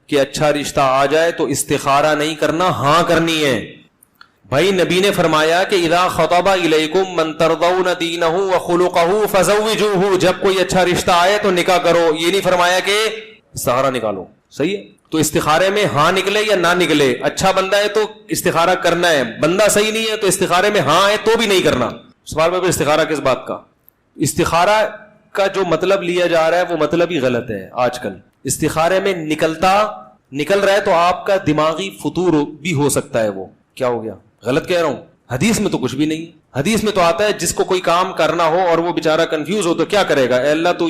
कि अच्छा रिश्ता आ जाए तो इस्तिखारा नहीं करना, हां करनी है। भाई नबी ने फरमाया कि इदा खतबा इलैकुम मन तरदौन दीनहु व खुलुकहु फज़व्विजुहु, जब कोई अच्छा रिश्ता आए तो निकाह करो। ये नहीं फरमाया कि इस्तिखारा निकालो। सही है, तो इस्तिखारे में हां निकले या ना निकले, अच्छा बंदा है तो इस्तिखारा करना है, बंदा सही नहीं है तो इस्तिखारे में हां है तो भी नहीं करना। सवाल में इस्तिखारा किस बात का? इस्तिखारा का जो मतलब लिया जा रहा है वो मतलब ही गलत है। आजकल इस्तिखारे में निकल रहा है तो आपका दिमागी फतूर भी हो सकता है। वो क्या हो गया? गलत कह रहा हूं? हदीस में तो कुछ भी नहीं है। हदीस में तो आता है जिसको कोई काम करना हो और वो बेचारा कंफ्यूज हो तो क्या करेगा? अल्लाह, तो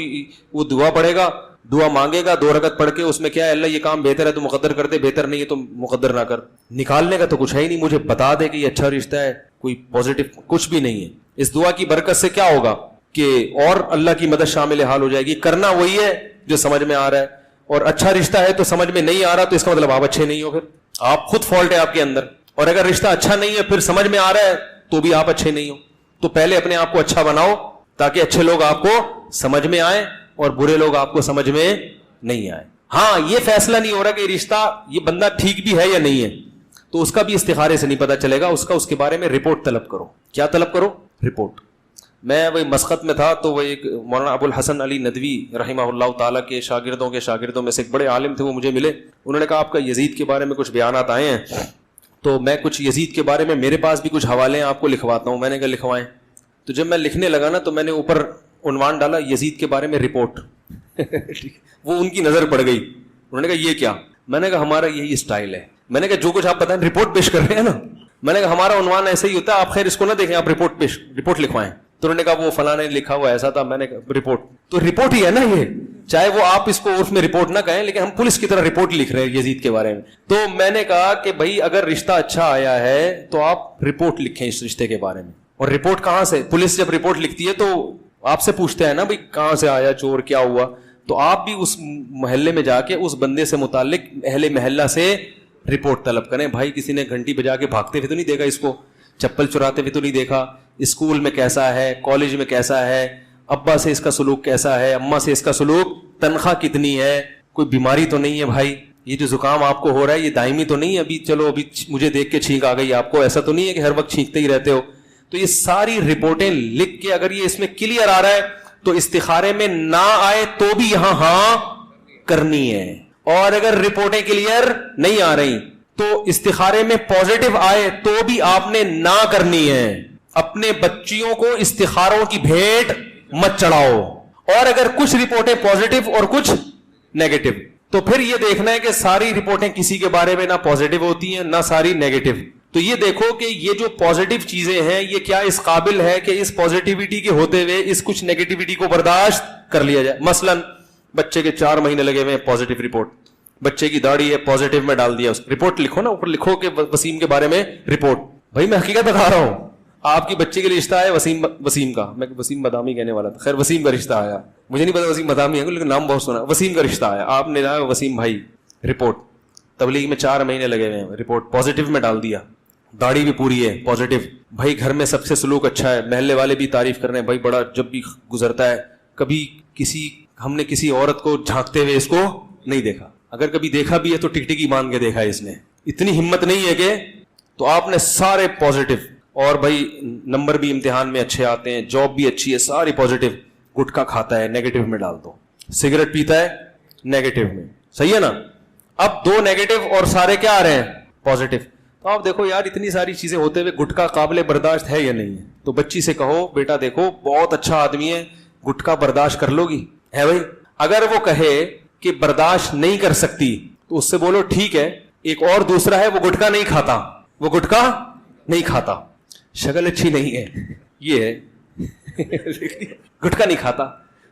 वो दुआ पढ़ेगा, दुआ मांगेगा 2 रकत पढ़ के, उसमें क्या है, अल्लाह ये काम बेहतर है तो मुकद्दर कर दे, बेहतर नहीं है तो मुकद्दर ना कर। निकालने का तो कुछ है ही नहीं, मुझे बता दे कि ये अच्छा रिश्ता है, कोई पॉजिटिव कुछ भी नहीं है। इस दुआ की बरकत से क्या होगा कि और अल्लाह की मदद शामिल हाल हो जाएगी। करना वही है जो समझ में आ रहा है, और अच्छा रिश्ता है तो समझ में नहीं आ रहा तो इसका मतलब आप अच्छे नहीं हो, फिर आप खुद फॉल्ट है आपके अंदर। और अगर रिश्ता अच्छा नहीं है फिर समझ में आ रहा है तो भी आप अच्छे नहीं हो। तो पहले अपने आप को अच्छा बनाओ ताकि अच्छे लोग आपको समझ में आए और बुरे लोग आपको समझ में नहीं आए। हाँ, ये फैसला नहीं हो रहा कि रिश्ता, ये बंदा ठीक भी है या नहीं है, तो उसका भी इस्तिखारे से नहीं पता चलेगा। उसके बारे में रिपोर्ट तलब करो। क्या तलब करो? रिपोर्ट। मैं वही मस्कत में था तो वही एक मौलाना अबुल हसन अली नदवी रहमहुल्लाह ताला के शागिर्दों में से एक बड़े आलिम थे, वो मुझे मिले। उन्होंने कहा आपका यजीद के बारे में कुछ बयानात आए हैं, तो मैं कुछ यजीद के बारे में, मेरे पास भी कुछ हवाले हैं, आपको लिखवाता हूँ। मैंने कहा लिखवाएं। तो जब मैं लिखने लगा ना तो मैंने ऊपर उन्वान डाला यजीद के बारे में रिपोर्ट। वो उनकी नजर पड़ गई। उन्होंने कहा ये क्या? मैंने कहा हमारा यही स्टाइल है। मैंने कहा जो कुछ आप बताएं रिपोर्ट पेश कर रहे हैं ना। मैंने कहा हमारा उन्वान ऐसे ही होता है, आप खैर इसको ना देखें, आप रिपोर्ट लिखवाएं। तो उन्होंने कहा वो फलाना ने लिखा हुआ ऐसा था। मैंने कहा रिपोर्ट तो रिपोर्ट ही है ना ये, चाहे वो आप इसको उर्फ में रिपोर्ट ना कहें, लेकिन हम पुलिस की तरह रिपोर्ट लिख रहे हैं यजीद के बारे में। तो मैंने कहा कि भाई अगर रिश्ता अच्छा आया है तो आप रिपोर्ट लिखें इस रिश्ते के बारे में। और रिपोर्ट कहां से? पुलिस जब रिपोर्ट लिखती है तो आपसे पूछते हैं ना भाई कहां से आया चोर, क्या हुआ, तो आप भी उस मोहल्ले में जाके उस बंदे से मुताल्लिक अहले मोहल्ला से रिपोर्ट तलब करें। भाई किसी ने घंटी बजा के भागते हुए तो नहीं देखा इसको, चप्पल चुराते हुए तो नहीं देखा, स्कूल में कैसा है, कॉलेज में कैसा है, अब्बा से इसका सलूक कैसा है, अम्मा से इसका सलूक, तनख्वाह कितनी है, कोई बीमारी तो नहीं है भाई, ये जो जुकाम आपको हो रहा है ये दायमी तो नहीं है, अभी चलो अभी मुझे देख के छींक आ गई आपको, ऐसा तो नहीं है कि हर वक्त छींकते ही रहते हो। तो ये सारी रिपोर्टें लिख के अगर ये इसमें क्लियर आ रहा है तो इस्तिखारे में ना आए तो भी यहां हां करनी है। और अगर रिपोर्टें क्लियर नहीं आ रही तो इस्तिखारे में पॉजिटिव आए तो भी आपने ना करनी है। अपने बच्चियों को इस्तिखारों की भेंट मत चढ़ाओ। और अगर कुछ रिपोर्टें पॉजिटिव और कुछ नेगेटिव, तो फिर यह देखना है कि सारी रिपोर्टें किसी के बारे में ना पॉजिटिव होती हैं ना सारी नेगेटिव। तो ये देखो कि ये जो पॉजिटिव चीजें हैं ये क्या इस काबिल है कि इस पॉजिटिविटी के होते हुए इस कुछ नेगेटिविटी को बर्दाश्त कर लिया जाए। मसलन बच्चे के 4 महीने लगे हुए हैं, पॉजिटिव रिपोर्ट, बच्चे की दाढ़ी है, पॉजिटिव में डाल दिया, रिपोर्ट लिखो ना, ऊपर लिखो कि वसीम के बारे में रिपोर्ट। भाई मैं हकीकत बता रहा हूं, आपकी बच्चे के लिए रिश्ता है वसीम का, मैं वसीम बदामी कहने वाला था, खैर वसीम का रिश्ता आया, मुझे नहीं पता वसीम बदामी है लेकिन नाम बहुत सुना, वसीम का रिश्ता आया, आपने कहा वसीम भाई रिपोर्ट, तबलीग में 4 महीने लगे हुए हैं, रिपोर्ट पॉजिटिव में डाल दिया, दाढ़ी भी पूरी है पॉजिटिव, भाई घर में सबसे सलूक अच्छा है, महल्ले वाले भी तारीफ कर रहे हैं, भाई बड़ा जब भी गुजरता है, कभी हमने किसी औरत को झांकते हुए इसको नहीं देखा, अगर कभी देखा भी है तो टिकटिकी मान के देखा है इसने, इतनी हिम्मत नहीं है कि, तो आपने सारे पॉजिटिव, और भाई नंबर भी इम्तिहान में अच्छे आते हैं, जॉब भी अच्छी है, सारी पॉजिटिव, गुटखा खाता है नेगेटिव में डाल दो, सिगरेट पीता है नेगेटिव में, सही है ना। अब 2 नेगेटिव और सारे क्या आ रहे हैं पॉजिटिव, तो आप देखो यार इतनी सारी चीजें होते हुए गुटखा काबिल बर्दाश्त है या नहीं है। तो बच्ची से कहो बेटा देखो बहुत अच्छा आदमी है, गुटखा बर्दाश्त कर लोगी, है भाई। अगर वो कहे कि बर्दाश्त नहीं कर सकती तो उससे बोलो ठीक है, एक और दूसरा है वो गुटखा नहीं खाता, वो गुटखा नहीं खाता, शक्ल अच्छी नहीं है, ये है गुटखा नहीं खाता,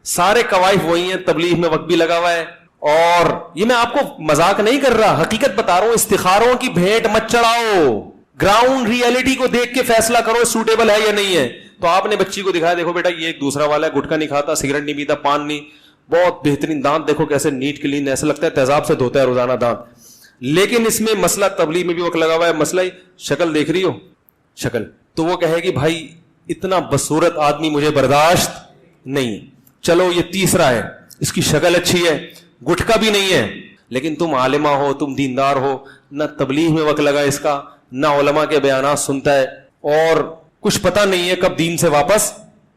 सारे कवाइफ वही हैं, तबलीग में वक्त भी लगा हुआ है। और ये मैं आपको मजाक नहीं कर रहा, हकीकत बता रहा हूं, इस्तिखारों की भेंट मत चढ़ाओ, ग्राउंड रियलिटी को देख के फैसला करो सूटेबल है या नहीं है। तो आपने बच्ची को दिखाया देखो बेटा ये एक दूसरा वाला है, गुटखा नहीं खाता, सिगरेट नहीं पीता, पान नहीं, बहुत बेहतरीन दांत देखो कैसे नीट क्लीन, ऐसा लगता है तेजाब से धोता है रोजाना दांत, लेकिन इसमें मसला तबलीग में भी वक्त लगा हुआ है, मसला ही शक्ल देख रही हो शक्ल, तो वो कहेगी भाई इतना बदसूरत आदमी मुझे बर्दाश्त नहीं। चलो ये तीसरा है, इसकी शक्ल अच्छी है, गुटखा भी नहीं है, लेकिन तुम आलिमा हो, तुम दीनदार हो, न तबलीग में वक्त लगा इसका, न उलमा के बयानात सुनता है, और कुछ पता नहीं है कब दीन से वापस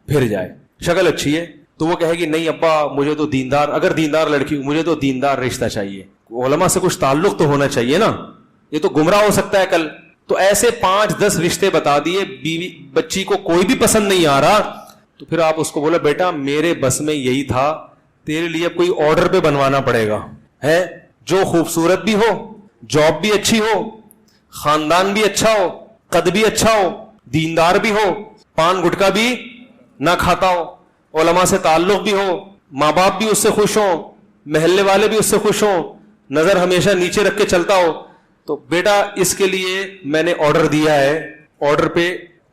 फिर जाए। शक्ल अच्छी है तो वो कहेगी नहीं अब्बा मुझे तो दीनदार, अगर दीनदार लड़की हो मुझे तो दीनदार रिश्ता चाहिए, उलमा से कुछ ताल्लुक तो होना चाहिए ना, ये तो गुमराह हो सकता है कल। तो ऐसे 5-10 रिश्ते बता दिए, बीवी बच्ची को कोई भी पसंद नहीं आ रहा, तो फिर आप उसको बोले बेटा मेरे बस में यही था, तेरे लिए कोई ऑर्डर पे बनवाना पड़ेगा, है जो खूबसूरत भी हो, जॉब भी अच्छी हो, खानदान भी अच्छा हो, कद भी अच्छा हो, दीनदार भी हो, पान गुटखा भी ना खाता हो, उलमा से ताल्लुक भी हो, माँ बाप भी उससे खुश हो, महल्ले वाले भी उससे खुश हो, नजर हमेशा नीचे रख के चलता हो, तो बेटा इसके लिए मैंने ऑर्डर दिया है, ऑर्डर पे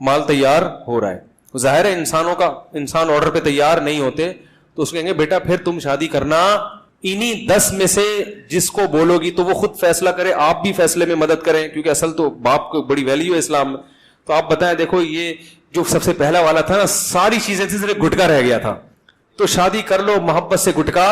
माल तैयार हो रहा है। तो जाहिर है इंसान ऑर्डर पे तैयार नहीं होते, तो उसको कहेंगे बेटा फिर तुम शादी करना, इन्हीं 10 में से जिसको बोलोगी तो वो खुद फैसला करे, आप भी फैसले में मदद करें, क्योंकि असल तो बाप को बड़ी वैल्यू है इस्लाम में। तो आप बताएं, देखो ये जो सबसे पहला वाला था ना, सारी चीजें थी, सिर्फ गुटका रह गया था, तो शादी कर लो, मोहब्बत से गुटका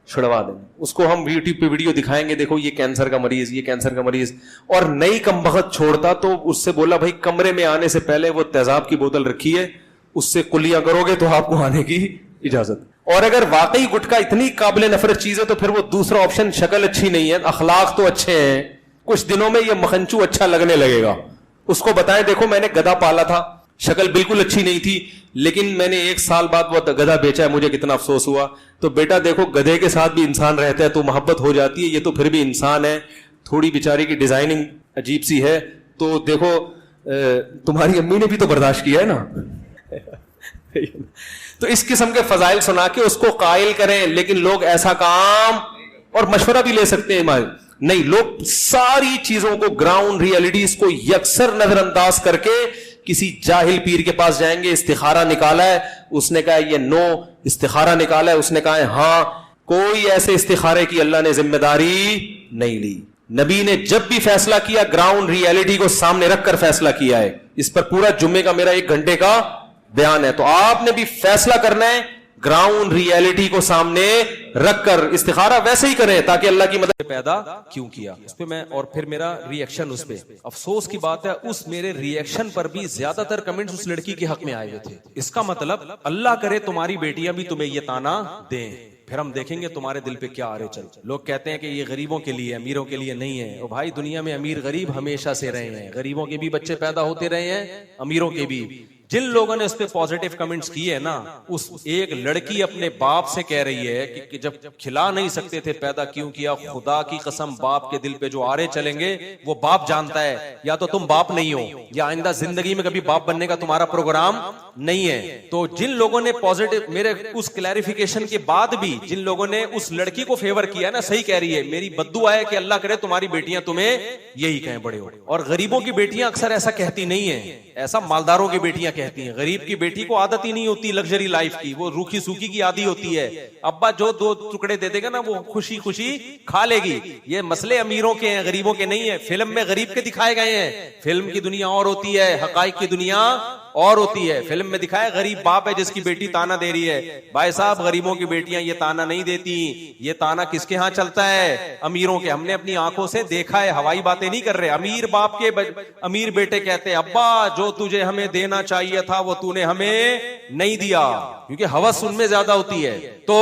छुड़वा देंगे उसको, हम यूट्यूब पे वीडियो दिखाएंगे, देखो ये कैंसर का मरीज, ये कैंसर का मरीज, और नई कमबख्त छोड़ता तो उससे बोला भाई कमरे में आने से पहले वो तेजाब की बोतल रखी है, उससे कुलियां करोगे तो आपको आने की इजाजत। और अगर वाकई गुटखा इतनी काबिल नफरत चीज है तो फिर वो दूसरा ऑप्शन, शक्ल अच्छी नहीं है, अखलाक तो अच्छे हैं, कुछ दिनों में ये मखंचू अच्छा लगने लगेगा, उसको बताएं देखो मैंने गधा पाला था, शक्ल बिल्कुल अच्छी नहीं थी, लेकिन मैंने 1 साल बाद वो गधा बेचा है, मुझे कितना अफसोस हुआ। तो बेटा देखो गधे के साथ भी इंसान रहता है तो मोहब्बत हो जाती है, ये तो फिर भी इंसान है, थोड़ी बेचारी की डिजाइनिंग अजीब सी है, तो देखो तुम्हारी अम्मी ने भी तो बर्दाश्त किया है ना। तो इस किस्म के फजाइल सुना के उसको कायल करें, लेकिन लोग ऐसा काम, और मशवरा भी ले सकते हैं नहीं, लोग सारी चीजों को, ग्राउंड रियलिटीज को यकसर नजरअंदाज करके किसी जाहिल पीर के पास जाएंगे, इस्तिखारा निकाला है, उसने कहा ये नो, इस्तिखारा निकाला है, उसने कहा है हाँ, कोई ऐसे इस्तिखारे की अल्लाह ने जिम्मेदारी नहीं ली। नबी ने जब भी फैसला किया ग्राउंड रियलिटी को सामने रखकर फैसला किया है। इस पर पूरा जुम्मे का मेरा 1 घंटे का बयान है, तो आपने भी फैसला करना है ग्राउंड रियलिटी को सामने रखकर। इस्तिखारा वैसे ही करें ताकि अल्लाह की मदद पैदा क्यों किया उस पे मैं, और फिर मेरा रिएक्शन उस पे। अफसोस की बात है उस मेरे रिएक्शन पर भी ज्यादातर कमेंट्स उस लड़की के हक में आए हुए थे। इसका मतलब अल्लाह करे तुम्हारी बेटियां भी तुम्हें ये ताना दें, फिर हम देखेंगे तुम्हारे दिल पे क्या आ रहे चल। लोग कहते हैं कि ये गरीबों के लिए, अमीरों के लिए नहीं है। और भाई दुनिया में अमीर गरीब हमेशा से रहे हैं, गरीबों के भी बच्चे पैदा होते रहे हैं, अमीरों के भी। जिन लोगों ने उस पे पॉजिटिव कमेंट्स किए ना, उस एक लड़की अपने बाप से कह रही है कि जब खिला नहीं सकते थे पैदा क्यों किया। खुदा की कसम बाप के दिल पे जो आरे चलेंगे वो बाप जानता है, या तो तुम बाप नहीं हो या आइंदा जिंदगी में कभी बाप बनने का तुम्हारा प्रोग्राम नहीं है। तो जिन लोगों ने पॉजिटिव, मेरे उस क्लैरिफिकेशन के बाद भी जिन लोगों ने उस लड़की को फेवर किया ना, सही कह रही है, मेरी बद्दुआ है कि अल्लाह करे तुम्हारी बेटियां तुम्हें यही कहें बड़े हो। और गरीबों की बेटियां अक्सर ऐसा कहती नहीं है, ऐसा मालदारों की बेटियां कहती हैं। गरीब की बेटी को आदत ही नहीं होती लग्जरी लाइफ की, वो रूखी सूखी की आदि होती है। अब्बा जो 2 टुकड़े दे देगा ना वो खुशी खुशी खा लेगी। ये मसले अमीरों के हैं, गरीबों के नहीं है। फिल्म में गरीब के दिखाए गए हैं, फिल्म की दुनिया और होती है, हकाइक की दुनिया और होती है। फिल्म में दिखाया गरीब बाप है जिसकी बेटी ताना दे रही है। भाई साहब गरीबों की बेटियां ये ताना नहीं देती, ये ताना किसके यहाँ चलता है? अमीरों के। हमने अपनी आंखों से देखा है, हवाई बातें नहीं कर रहे। अमीर बाप के अमीर बेटे कहते हैं अब्बा जो तुझे हमें देना चाहिए था वो तूने हमें नहीं दिया, क्योंकि हवस उनमें ज्यादा होती है। तो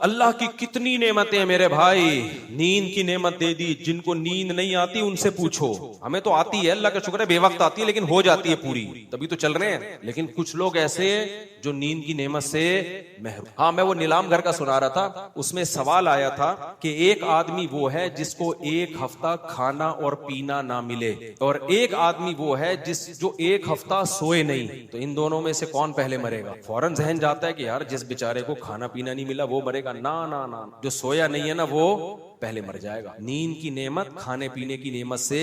अल्लाह की कितनी नेमतें मेरे भाई, नींद की नेमत दे दी। जिनको नींद नहीं आती उनसे पूछो, हमें तो आती है, अल्लाह का शुक्र है, बेवक्त आती है लेकिन हो जाती है पूरी, तभी तो चल रहे हैं। लेकिन कुछ लोग ऐसे जो नींद की नेमत से महरूम। हाँ, मैं वो नीलाम घर का सुना रहा था, उसमें सवाल आया था कि एक आदमी वो है जिसको 1 हफ्ता खाना और पीना ना मिले, और एक आदमी वो है जो 1 हफ्ता सोए नहीं, तो इन दोनों में से कौन पहले मरेगा? फौरन जहन जाता है कि यार जिस बेचारे को खाना पीना नहीं मिला वो मरेगा। ना ना ना, जो सोया नहीं है ना वो पहले मर जाएगा। नींद की नेमत खाने पीने की नेमत से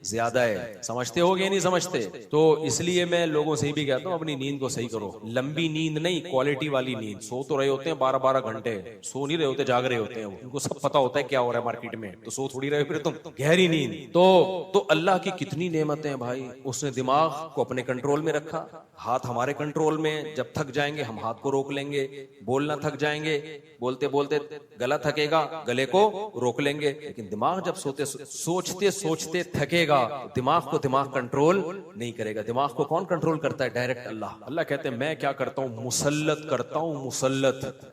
ज्यादा है। समझते हो गए नहीं समझते? तो इसलिए मैं लोगों से भी कहता हूं अपनी नींद को सही करो। लंबी नींद नहीं, क्वालिटी वाली नींद। सो तो रहे होते हैं 12-12 घंटे, सो नहीं रहे होते, जाग रहे होते हैं वो। उनको सब पता होता है क्या हो रहा है मार्केट में, तो सो थोड़ी रहे फिर तुम। गहरी नींद तो अल्लाह की कितनी नेमतें हैं भाई। उसने दिमाग को अपने कंट्रोल में रखा, हाथ हमारे कंट्रोल में। जब थक जाएंगे हम हाथ को रोक लेंगे, बोलना थक जाएंगे, बोलते बोलते गला थकेगा, गले को रोक लेंगे, लेकिन दिमाग जब सोचते सोचते थकेगा, दिमाग को दिमाग कंट्रोल नहीं करेगा। दिमाग को कौन कंट्रोल करता है? डायरेक्ट अल्लाह। अल्लाह कहते हैं मैं क्या करता हूँ? मुसल्लत करता हूँ, मुसल्लत।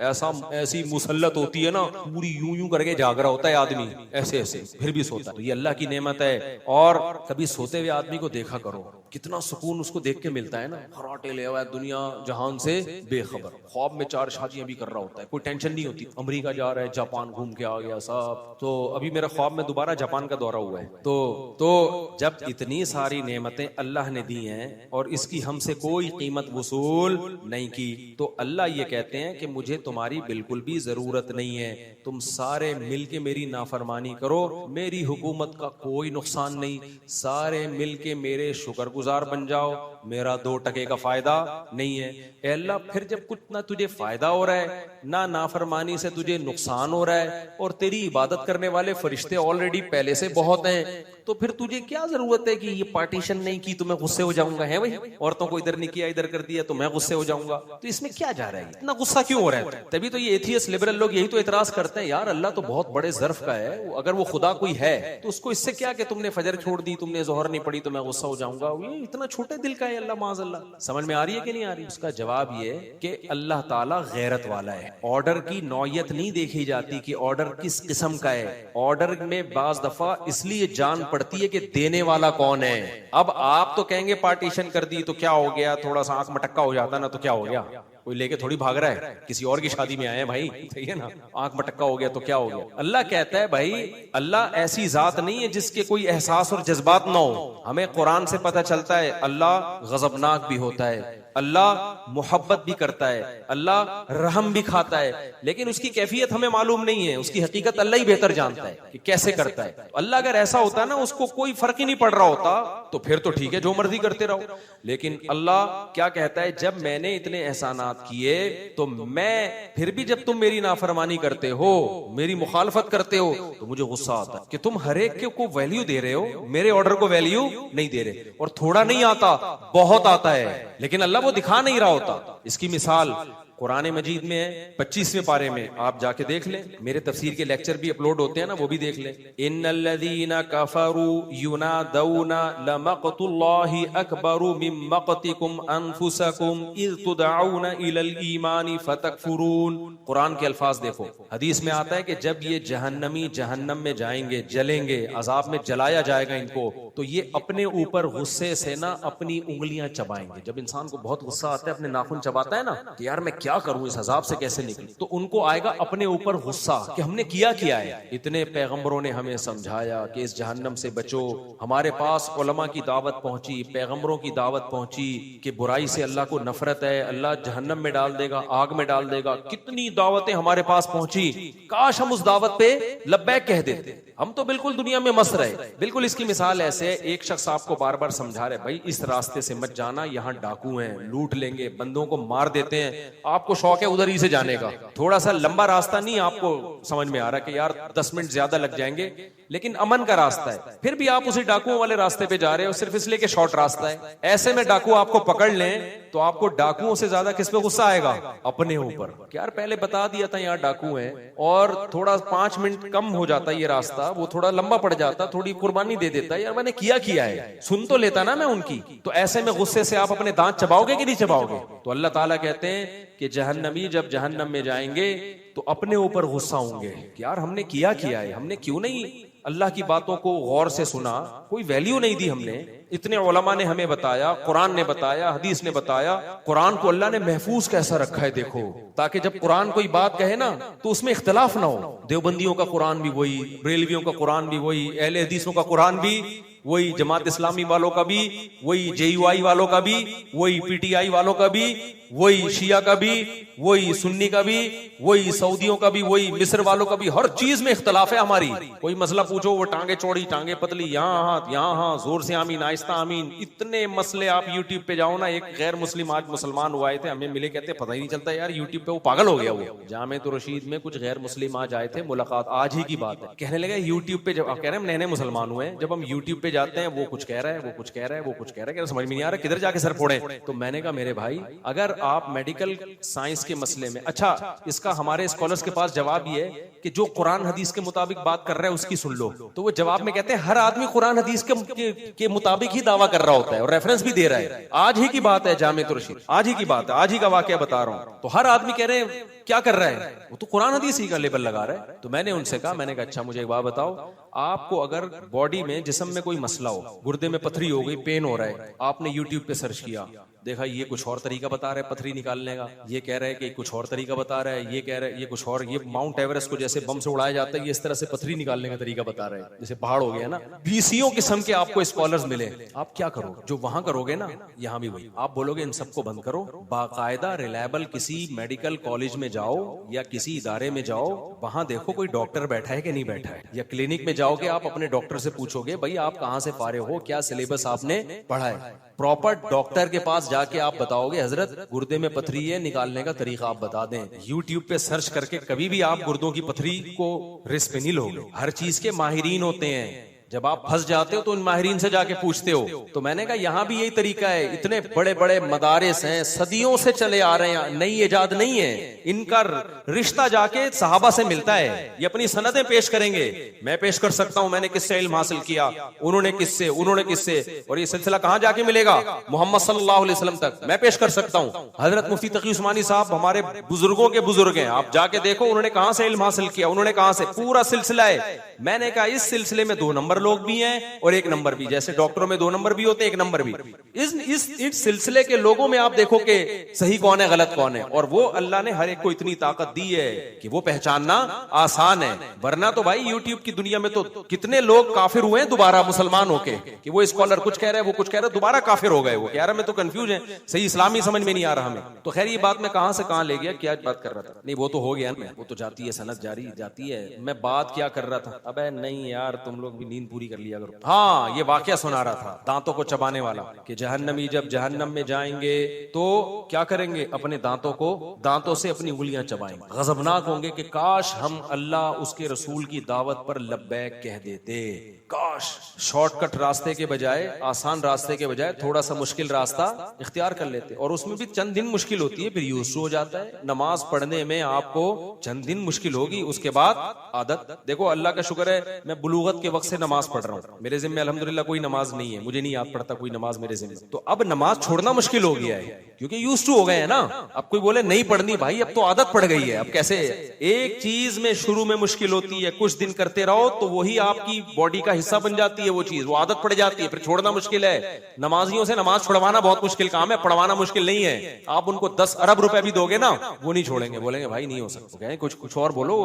ऐसी मुसल्लत होती है ना, पूरी यूं यूं करके जाग रहा होता है आदमी, ऐसे ऐसे, फिर भी सोता है। तो ये अल्लाह की नेमत है। और कभी सोते हुए आदमी को देखा करो, कितना सुकून उसको देख के मिलता है ना। खराटे ले हुआ है, दुनिया जहान से बेखबर, ख्वाब में 4 शादियां भी कर रहा होता है, कोई टेंशन नहीं होती। अमेरिका जा रहा है, जापान घूम के आ गया साहब। तो अभी मेरा ख्वाब में दोबारा जापान का दौरा हुआ है। तो जब इतनी सारी नेमतें अल्लाह ने दी हैं और इसकी हमसे कोई कीमत वसूल नहीं की, तो अल्लाह ये कहते हैं कि मुझे तुम्हारी बिल्कुल भी जरूरत नहीं है, तुम सारे मिलके मेरी नाफरमानी करो, मेरी हुकूमत का कोई नुकसान नहीं, सारे मिलके मेरे शुक्रगुजार बन जाओ, मेरा 2 टके का फायदा नहीं है। ए अल्लाह, फिर जब कुछ ना तुझे फायदा हो रहा है, ना नाफरमानी से तुझे नुकसान हो रहा है, और तेरी इबादत करने वाले फरिश्ते ऑलरेडी पहले से बहुत हैं, तो फिर तुझे क्या जरूरत है कि ये पार्टीशन नहीं की तो मैं गुस्से हो जाऊंगा? है भाई, औरतों को इधर नहीं किया, इधर कर दिया तो मैं गुस्से हो जाऊंगा। तो इसमें क्या जा रहा है? इतना गुस्सा क्यों हो रहा है? तभी तो ये एथियस्ट लिबरल लोग यही तो एतराज करते हैं, यार अल्लाह तो बहुत बड़े ज़र्फ का है, अगर वो खुदा कोई है तो उसको इससे क्या कि तुमने फजर छोड़ दी, तुमने जोहर नहीं पढ़ी तो मैं गुस्सा हो जाऊंगा। ये इतना छोटे दिल का है अल्लाह, माज़अल्लाह। समझ में आ रही है कि नहीं आ रही? उसका जवाब ये कि अल्लाह ताला गैरत वाला है। ऑर्डर की नौयत नहीं देखी जाती कि ऑर्डर किस किस्म का है। ऑर्डर में बाज दफा इसलिए जान पड़ती है कि देने वाला कौन है। अब आप तो कहेंगे पार्टीशन कर दी तो क्या हो गया, थोड़ा सा आंख मटक्का हो जाता ना तो क्या हो गया, कोई लेके थोड़ी भाग रहा है, किसी और की शादी में आए हैं भाई, सही है ना, आंख मटक्का हो गया तो क्या हो गया। अल्लाह कहता है भाई, अल्लाह ऐसी जात नहीं है जिसके कोई एहसास और जज्बात ना हो। हमें कुरान से पता चलता है अल्लाह गजबनाक भी होता है, अल्लाह मोहब्बत भी करता है, अल्लाह रहम भी खाता है, लेकिन उसकी कैफियत हमें मालूम नहीं है, उसकी हकीकत अल्लाह ही बेहतर जानता है कि कैसे करता है। अल्लाह अगर ऐसा होता ना, उसको कोई फर्क ही नहीं पड़ रहा होता, तो फिर तो ठीक है, जो मर्जी करते रहो। लेकिन अल्लाह क्या कहता है, जब मैंने इतने एहसानात किए तो मैं फिर भी जब तुम मेरी नाफरमानी करते हो, मेरी मुखालफत करते हो, तो मुझे गुस्सा आता है कि तुम हर एक को वैल्यू दे रहे हो, मेरे ऑर्डर को वैल्यू नहीं दे रहे। और थोड़ा नहीं आता, बहुत आता है, लेकिन अल्लाह वो दिखा नहीं रहा होता। इसकी मिसाल कुरान मजीद में है, 25वें पारे में, आप जाके देख लें, मेरे तफसीर के लेक्चर भी अपलोड होते हैं ना, वो भी देख लें। इन्नल्लज़ीना कफरू युनादौना लमक़तुल्लाहि अकबरु मिन मक़तिकुम अनफुसकुम इज़ तुदऊना इलल ईमानी फतकफुरून। कुरान के अल्फाज देखो, हदीस में आता है कि जब ये जहन्नमी जहन्नम में जाएंगे, जलेंगे, अजाब में जलाया जाएगा इनको, तो ये अपने ऊपर गुस्से से ना अपनी उंगलियां चबाएंगे। जब इंसान को बहुत गुस्सा आता है, अपने नाखून चबाता है ना कि यार मैं क्या करूं, इस अजाब से कैसे निकलूं, तो उनको आएगा अपने ऊपर गुस्सा कि हमने किया है। इतने पैगंबरों ने हमें समझाया कि इस जहन्नम से बचो, हमारे पास उलमा की दावत पहुंची, पैगंबरों की दावत पहुंची कि बुराई से अल्लाह को नफरत है, अल्लाह जहन्नम में डाल देगा, आग में डाल देगा। कितनी दावतें हमारे पास पहुंची, काश हम उस दावत पे लब्बैक कह देते, हम तो बिल्कुल दुनिया में मस्त रहे। बिल्कुल इसकी मिसाल ऐसे, एक शख्स आपको बार बार समझा रहे, भाई इस रास्ते से मत जाना, यहाँ डाकू हैं, लूट लेंगे, बंदों को मार देते हैं, आपको शौक है उधर ही से जाने का, थोड़ा सा लंबा रास्ता नहीं आपको समझ में आ रहा कि यार 10 मिनट ज्यादा लग जाएंगे, लेकिन अमन का रास्ता है, फिर भी आप उसी डाकुओं वाले रास्ते पे जा रहे हो सिर्फ इसलिए कि शॉर्ट रास्ता है। ऐसे में डाकू आपको पकड़ लें तो आपको डाकुओं से ज्यादा किस पे गुस्सा आएगा? अपने ऊपर। यार पहले बता दिया था यहाँ डाकू हैं, और थोड़ा 5 मिनट कम हो जाता ये रास्ता, वो थोड़ा लंबा पड़ जाता, थोड़ी कुर्बानी दे देता, यार मैंने किया है, सुन तो लेता ना मैं उनकी। तो ऐसे में गुस्से से आप अपने दांत चबाओगे कि नहीं चबाओगे? तो अल्लाह ताला कहते हैं कि जहन्नमी जब जहन्नम में जाएंगे तो अपने ऊपर गुस्सा होंगे कि यार हमने किया है, हमने क्यों नहीं अल्लाह की बातों को गौर से सुना, कोई वैल्यू नहीं दी हमने। इतने उलमा ने हमें बताया, कुरान ने बताया, हदीस ने बताया, कुरान को अल्लाह ने महफूज कैसा रखा है देखो, ताकि जब कुरान कोई बात कहे ना तो उसमें इख्तलाफ ना हो। देवबंदियों का कुरान भी वही, बरेलवियों का कुरान भी वही, अहले हदीसों का कुरान भी वही, जमात इस्लामी वालों का भी वही, JUI वालों का भी वही, PTI वालों का भी वही, शिया का भी वही, सुन्नी का भी वही, सऊदियों का भी वही, मिस्र वालों का भी, हर चीज में इख्तलाफ है हमारी। कोई मसला पूछो, वो टांगे चौड़ी टांगे पतली, यहाँ हाथ यहाँ, जोर से आमीन, आहिस्ता आहिस्ता आमीन, इतने मसले आप यूट्यूब पे जाओ ना, एक गैर मुस्लिम आज मुसलमान हुआ आए थे, हमें मिले, कहते पता ही नहीं चलता यार यूट्यूब पे वो पागल हो गया। वो जामे तो रशीद में कुछ गैर मुस्लिम आज आए थे, मुलाकात आज ही की बात है, कहने लगे यूट्यूब पे, जब आप कह रहे हैं नए नए मुसलमान हुए हैं, जब हम यूट्यूब पे जाते हैं वो कुछ कह रहा है, वो कुछ कह रहा है, वो कुछ कह रहा है, समझ में नहीं आ रहा किधर जाके सर फोड़े। तो मैंने कहा मेरे भाई, अगर आप मेडिकल साइंस के मसले में, अच्छा इसका हमारे स्कॉलर्स के पास जवाब ये है कि जो कुरान हदीस के मुताबिक बात कर रहा है उसकी सुन लो। तो वो जवाब में कहते हैं हर आदमी कुरान हदीस के मुताबिक ही दावा कर रहा होता है और रेफरेंस भी दे रहा है। आज ही की बात है जामे तो रशीद, आज ही की बात है, आज ही का वाकया बता रहा हूं। तो हर आदमी कह रहे हैं क्या कर रहा है, वो तो कुरान हदीस ही का लेबल लगा रहा है। तो मैंने उनसे कहा, मैंने कहा अच्छा मुझे एक बात बताओ, आपको अगर बॉडी में, जिस्म में कोई मसला हो, गुर्दे में पथरी हो गई, पेन हो रहा है, आपने यूट्यूब पे सर्च किया, देखा ये कुछ और तरीका बता रहा है पथरी निकालने का, ये कह रहा है कि कुछ और तरीका बता रहा है, ये कह रहा है ये कुछ और, ये माउंट एवरेस्ट को जैसे बम से उड़ाया जाता है, ये इस तरह से पथरी निकालने का तरीका बता रहे हैं, जैसे पहाड़ हो गया ना। 20 किस्म के आपको स्कॉलर्स मिले, आप क्या करोगे? जो वहां करोगे ना, यहाँ भी वही आप बोलोगे इन सबको बंद करो, बाकायदा रिलायबल किसी मेडिकल कॉलेज में जाओ या किसी इदारे में जाओ, वहां देखो कोई डॉक्टर बैठा है कि नहीं बैठा है, या क्लिनिक में जाओगे आप अपने डॉक्टर से पूछोगे भाई आप कहां से फारे हो, क्या सिलेबस आपने पढ़ा है, प्रॉपर डॉक्टर के पास जाके आप बताओगे हजरत गुर्दे में पथरी है, निकालने का तरीका आप बता दें। यूट्यूब पे सर्च करके कभी भी आप गुर्दों की पथरी को रिस्क पे नहीं लोगे। हर चीज के माहिरीन होते हैं, जब आप फंस जाते हो तो उन माहिरीन से जाके पूछते हो। तो मैंने कहा यहाँ भी यही तरीका है, इतने बड़े बड़े मदारिस हैं, सदियों से चले आ रहे हैं, नई इजाद नहीं है, इनका रिश्ता जाके सहाबा से मिलता है, ये अपनी सनदें पेश करेंगे। मैं पेश कर सकता हूं मैंने किससे इल्म हासिल किया, उन्होंने किससे, और ये सिलसिला कहां जाके मिलेगा, मोहम्मद सल्लल्लाहु अलैहि वसल्लम तक मैं पेश कर सकता हूं। हजरत मुफ्ती तकी उस्मानी साहब हमारे बुजुर्गों के बुजुर्ग हैं, आप जाके देखो उन्होंने कहां से इल्म हासिल किया, उन्होंने कहां से, पूरा सिलसिला है। मैंने कहा इस सिलसिले में 2 नंबर लोग भी हैं और 1 नंबर भी, जैसे डॉक्टरों में 2 नंबर भी होते हैं, 1 नंबर भी। इस सिलसिले के लोगों में आप देखो कि सही कौन है गलत कौन है, और वो अल्लाह ने हर एक को इतनी ताकत दी है कि वो पहचानना आसान है। वरना तो भाई यूट्यूब की दुनिया में तो कितने लोग काफिर हुए हैं दोबारा मुसलमान होके, कि वो स्कॉलर कुछ कह रहे हैं, वो कुछ कह रहे हैं, दोबारा काफिर हो गए। वो यार मैं तो कंफ्यूज है, सही इस्लामी समझ में नहीं आ रहा हमें। तो खैर ये बात मैं कहां से कहां ले गया, क्या बात कर रहा था, नहीं वो तो हो गया ना, वो तो जाती है सनद जारी जाती है। मैं बात क्या कर रहा था, अबे नहीं यार तुम लोग भी नींद पूरी कर लिया करो। हाँ ये वाकया सुना रहा था दांतों को चबाने वाला, कि जहन्नमी जब जहन्नम में जाएंगे तो क्या करेंगे, अपने दांतों से अपनी उंगलियां चबाएंगे, गजबनाक होंगे कि काश हम अल्लाह उसके रसूल की दावत पर लब्बैक कह देते, काश शॉर्टकट रास्ते के बजाय, आसान रास्ते के बजाय थोड़ा सा मुश्किल रास्ता इख्तियार कर लेते। और उसमें भी चंद दिन मुश्किल होती है, फिर यूज़ हो जाता है। नमाज पढ़ने में आपको चंद दिन मुश्किल होगी, उसके बाद आदत। देखो अल्लाह का शुक्र है मैं बुलूगत के वक्त से नमाज पढ़ रहा हूँ, मेरे जिम्मे अल्हम्दुलिल्लाह कोई नमाज नहीं है, मुझे नहीं याद पड़ता कोई नमाज मेरे जिम्मे। तो अब नमाज छोड़ना मुश्किल हो गया है क्योंकि यूज्ड टू हो गए हैं ना। अब कोई बोले नहीं पढ़नी, भाई अब तो आदत पड़ गई है, अब कैसे। एक चीज में शुरू में मुश्किल होती है, कुछ दिन करते रहो तो वही आपकी बॉडी का हिस्सा बन जाती है, वो चीज वो आदत पड़ जाती है, फिर छोड़ना मुश्किल है। नमाजियों से नमाज छुड़वाना बहुत मुश्किल काम है, पढ़वाना मुश्किल नहीं है। आप उनको 10 अरब रुपए भी दोगे ना, वो नहीं छोड़ेंगे, बोलेंगे भाई नहीं हो सकता, कुछ और बोलो।